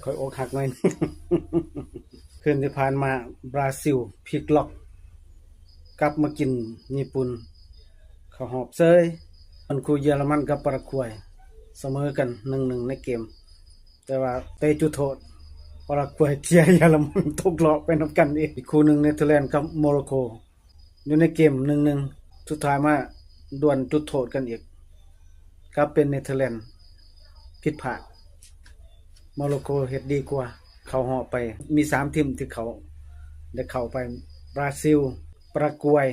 คอยอกหักหน่อย คืนที่ผ่านมาบราซิลพลิกล็อกกลับมากินญี่ปุ่นเขาหอบเซยมันคู่เยอรมันกับปารากวัยเสมอกัน1-1ในเกมแต่ว่าเตะจุดโทษปารากวัยเชียร์เยอรมันตกรอบไปนำกันอีกคู่หนึ่งเนเธอร์แลนด์กับโมร็อกโกอยู่ในเกม1-1สุดท้ายมาดวลจุดโทษกันอีกกลับเป็นเนเธอร์แลนด์ผิดพลาดโมร็อกโกเฮ็ดดีกว่าเขาเหาะไปมี3ทีมที่เขาได้เข้าไปบราซิลปารากวัย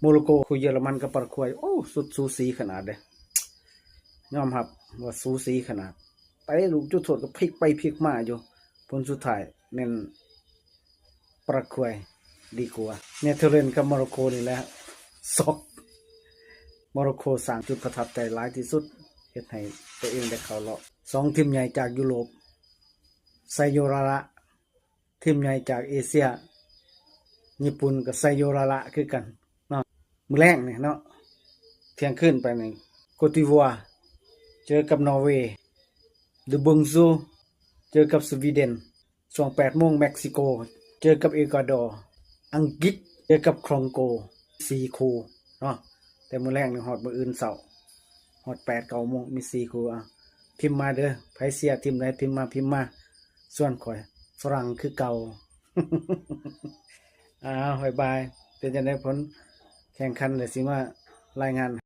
โมร็อกโกคู่เยอรมันกับปารากวัยโอ้สุดสูสีขนาดเด้ยอมรับว่าสูสีขนาดไปลูกจุดโทษก็พลิกไปพลิกมาอยู่ผลสุดท้ายแม่นปารากวัยดีกว่าเนเธอร์แลนด์กับโมร็อกโกนี่แหละซอกโมร็อกโกสร้างจุดประทับใจหลายที่สุดเฮ็ดให้ตัวเองได้เข้ารอบ2ทีมใหญ่จากยุโรปไซโยราระทีมใหญ่จากเอเชียญี่ปุ่นก็ไซโยราระคือกันเนาะมื้อแรงนี่เนาะเที่ยงคืนไปนี่โกติวัวเจอกับนอร์เวย์เดอะบงซูเจอกับสวีเดนช่วง 8 โมงเม็กซิโกเจอกับเอกวาดอร์อังกฤษเจอกับคองโก4คู่เนาะแต่มื้อแรงนี่ฮอดมื้ออื่นเช้าฮอด 8-9 โมงมี4คู่พิมพ์มาเด้อไผเชียร์ทีมใดพิมพ์มาส่วนข่อยฝรั่งคือเก่า บ๊ายบายเป็นจังได๋ผลแข่งขันเดี๋ยวสิมารายงาน